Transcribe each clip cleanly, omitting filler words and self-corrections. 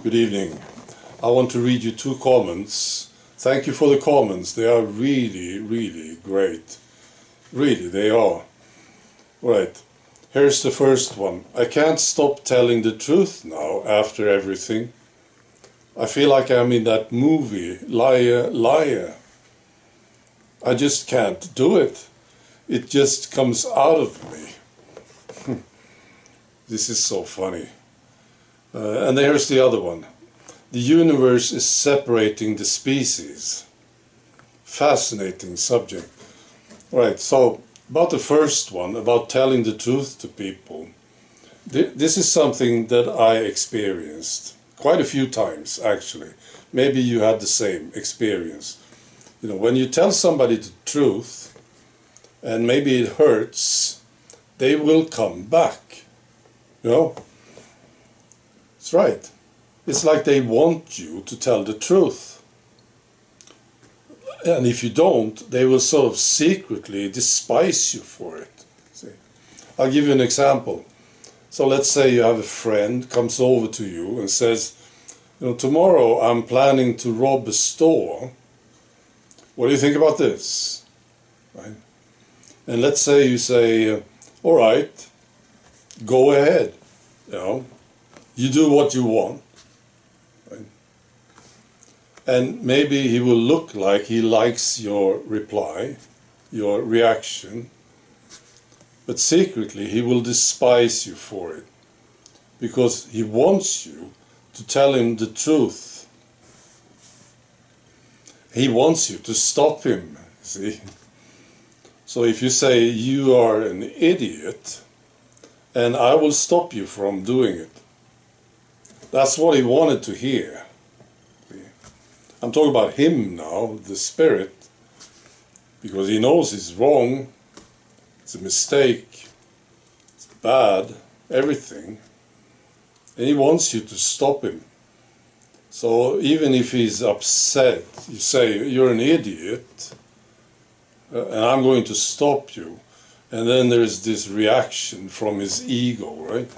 Good evening. I want to read you two comments. Thank you for the comments. They are really, really great. Really, they are. Right. Here's the first one. I can't stop telling the truth now after everything. I feel like I'm in that movie, Liar, Liar. I just can't do it. It just comes out of me. This is so funny. And there's the other one. The universe is separating the species. Fascinating subject. Right, so about the first one, about telling the truth to people. This is something that I experienced quite a few times, actually. Maybe you had the same experience. You know, when you tell somebody the truth, and maybe it hurts, they will come back. You know? That's right. It's like they want you to tell the truth. And if you don't, they will sort of secretly despise you for it. See? I'll give you an example. So let's say you have a friend comes over to you and says, you know, tomorrow I'm planning to rob a store. What do you think about this? Right? And let's say you say, all right, go ahead. You know, you do what you want. Right? And maybe he will look like he likes your reply, your reaction, but secretly he will despise you for it because he wants you to tell him the truth. He wants you to stop him, see? So if you say you are an idiot and I will stop you from doing it, that's what he wanted to hear. I'm talking about him now, the spirit, because he knows he's wrong, it's a mistake, it's bad, everything, and he wants you to stop him. So even if he's upset, you say, you're an idiot, and I'm going to stop you, and then there's this reaction from his ego, right?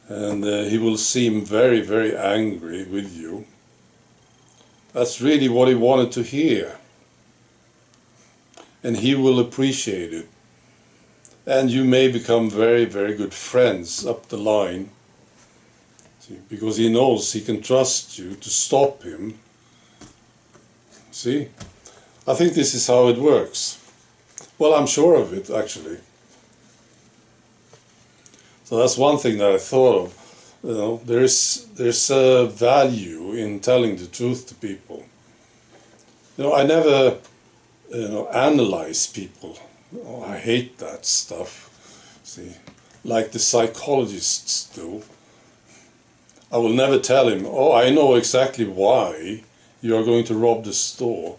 And he will seem very, very angry with you. That's really what he wanted to hear. And he will appreciate it. And you may become very, very good friends up the line. See, because he knows he can trust you to stop him. See? I think this is how it works. Well, I'm sure of it, actually. So that's one thing that I thought of. You know, there's a value in telling the truth to people. You know, I never, analyze people. Oh, I hate that stuff. See, like the psychologists do. I will never tell him, oh, I know exactly why you are going to rob the store,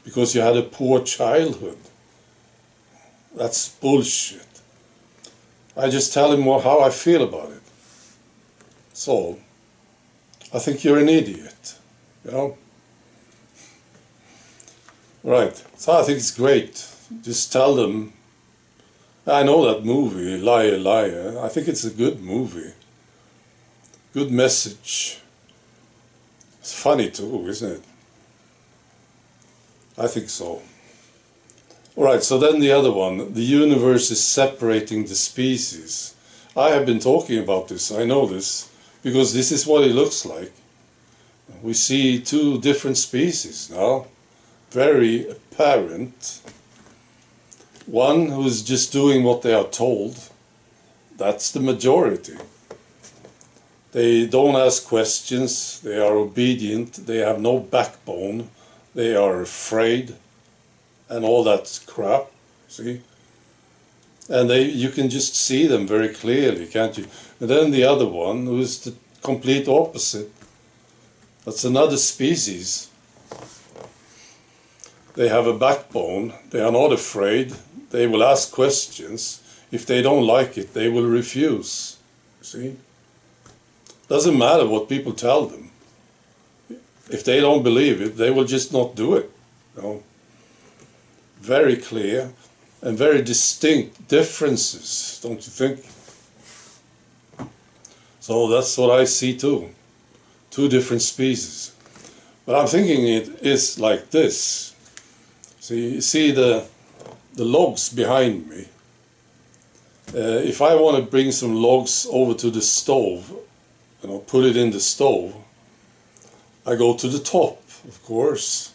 because you had a poor childhood. That's bullshit. I just tell him how I feel about it. So, I think you're an idiot, you know? Right, so I think it's great. Just tell them, I know that movie, Liar, Liar. I think it's a good movie. Good message. It's funny too, isn't it? I think so. Alright, so then the other one. The universe is separating the species. I have been talking about this, I know this. Because this is what it looks like. We see two different species now, very apparent. One who is just doing what they are told, that's the majority. They don't ask questions, they are obedient, they have no backbone, they are afraid, and all that crap, see? And you can just see them very clearly, can't you? And then the other one, who is the complete opposite. That's another species. They have a backbone. They are not afraid. They will ask questions. If they don't like it, they will refuse. See? Doesn't matter what people tell them. If they don't believe it, they will just not do it. You know? Very clear. And very distinct differences, don't you think? So that's what I see too. two different species. But I'm thinking it is like this. So you see the logs behind me. If I want to bring some logs over to the stove, put it in the stove, I go to the top, of course.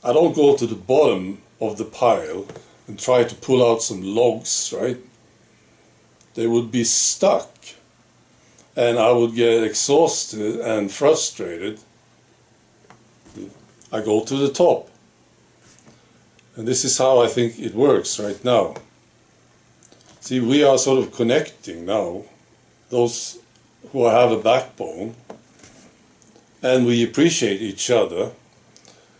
I don't go to the bottom of the pile and try to pull out some logs, right? They would be stuck, and I would get exhausted and frustrated. I go to the top. And this is how I think it works right now. See, we are sort of connecting now, those who have a backbone, and we appreciate each other.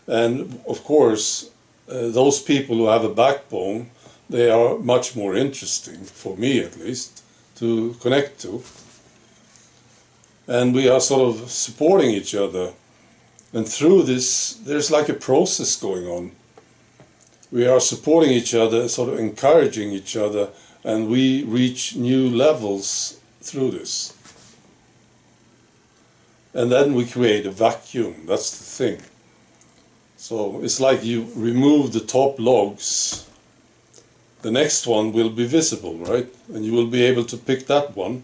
And of course, those people who have a backbone, they are much more interesting, for me at least, to connect to. And we are sort of supporting each other. And through this, there's like a process going on. We are supporting each other, sort of encouraging each other, and we reach new levels through this. And then we create a vacuum, that's the thing. So it's like you remove the top logs, the next one will be visible, right? And you will be able to pick that one.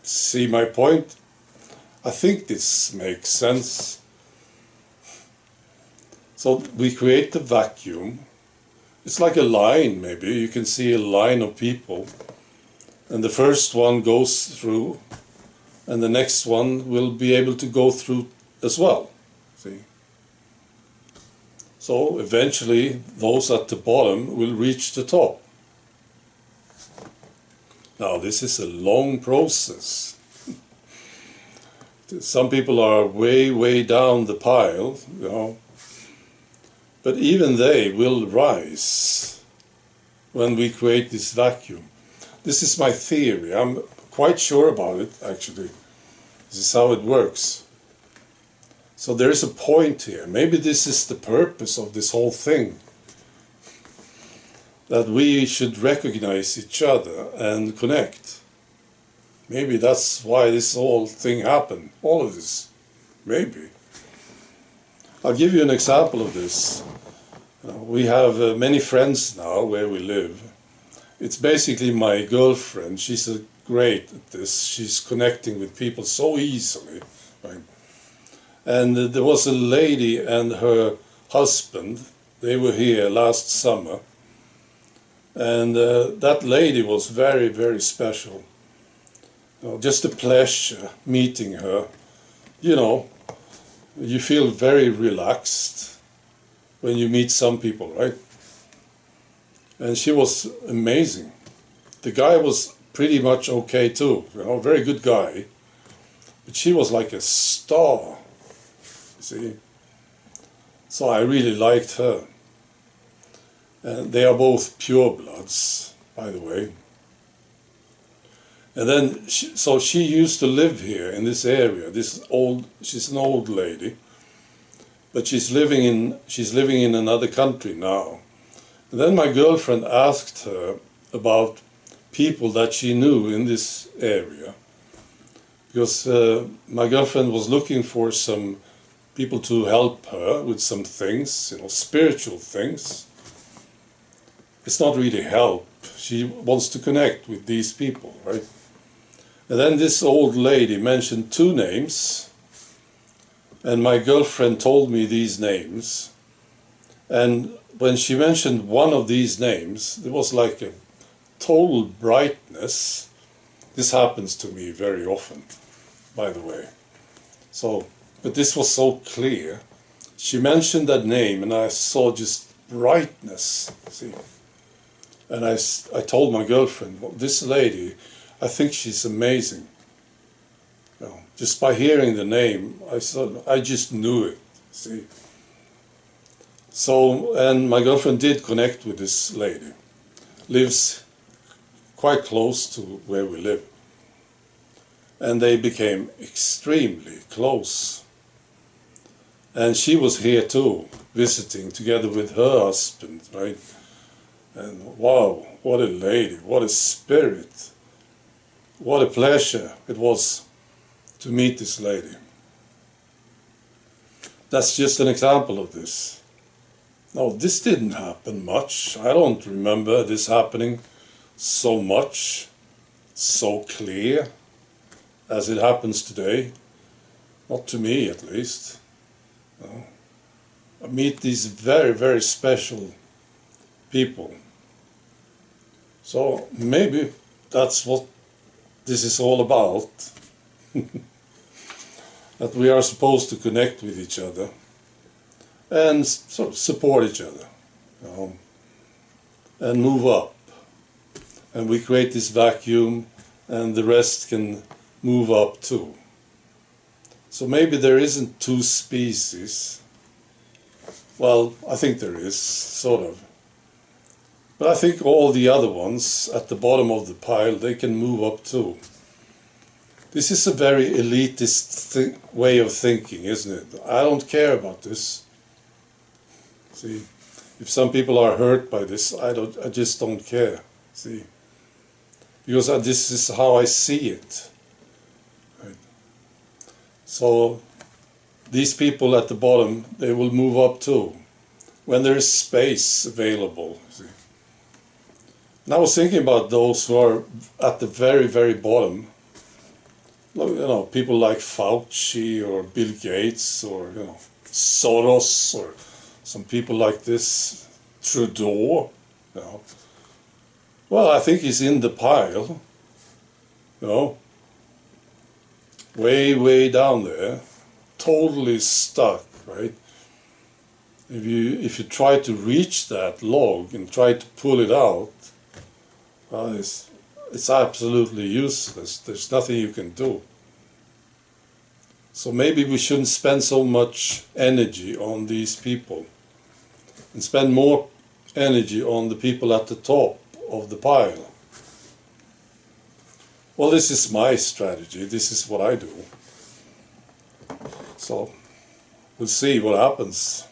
See my point? I think this makes sense. So we create the vacuum. It's like a line, maybe. You can see a line of people. And the first one goes through, and the next one will be able to go through as well. See? So eventually, those at the bottom will reach the top. Now, this is a long process. Some people are way, way down the pile, but even they will rise when we create this vacuum. This is my theory. I'm quite sure about it, actually. This is how it works. So there is a point here. Maybe this is the purpose of this whole thing. That we should recognize each other and connect. Maybe that's why this whole thing happened. All of this. Maybe. I'll give you an example of this. We have many friends now where we live. It's basically my girlfriend. She's great at this. She's connecting with people so easily. Right? And there was a lady and her husband. They were here last summer. And that lady was very, very special. Just a pleasure meeting her. You feel very relaxed when you meet some people, right? And she was amazing. The guy was pretty much okay too, very good guy. But she was like a star, you see. So I really liked her. And they are both purebloods, by the way. And then, she used to live here in this area. She's an old lady, but she's living in another country now. And then my girlfriend asked her about people that she knew in this area, because my girlfriend was looking for some people to help her with some things, spiritual things. It's not really help. She wants to connect with these people, right? And then this old lady mentioned two names, and my girlfriend told me these names. And when she mentioned one of these names, there was like a total brightness. This happens to me very often, by the way. But this was so clear. She mentioned that name, and I saw just brightness, see. And I told my girlfriend, well, this lady, I think she's amazing. Just by hearing the name, I just knew it, see. So, and my girlfriend did connect with this lady. Lives quite close to where we live. And they became extremely close. And she was here too, visiting together with her husband, right? And wow, what a lady, what a spirit. What a pleasure it was. to meet this lady. That's just an example of this. Now, this didn't happen much. I don't remember this happening so much, so clear as it happens today. Not to me, at least. No. I meet these very, very special people. So maybe that's what this is all about. That we are supposed to connect with each other and sort of support each other, you know, and move up. And we create this vacuum and the rest can move up too. So maybe there isn't two species. Well, I think there is, sort of. But I think all the other ones at the bottom of the pile, they can move up too. This is a very elitist way of thinking, isn't it? I don't care about this. See, if some people are hurt by this, I just don't care. See, because this is how I see it. Right? So these people at the bottom, they will move up too, when there is space available. See? And I was thinking about those who are at the very, very bottom. You know, people like Fauci or Bill Gates or, you know, Soros or some people like this, Trudeau, you know. Well, I think he's in the pile, you know, way, way down there, totally stuck, right? If you try to reach that log and try to pull it out, well, it's absolutely useless. There's nothing you can do. So maybe we shouldn't spend so much energy on these people and spend more energy on the people at the top of the pile. Well, this is my strategy. This is what I do. So we'll see what happens.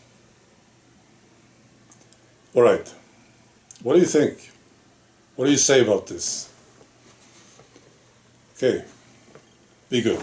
All right. What do you think? What do you say about this? Okay. Be good.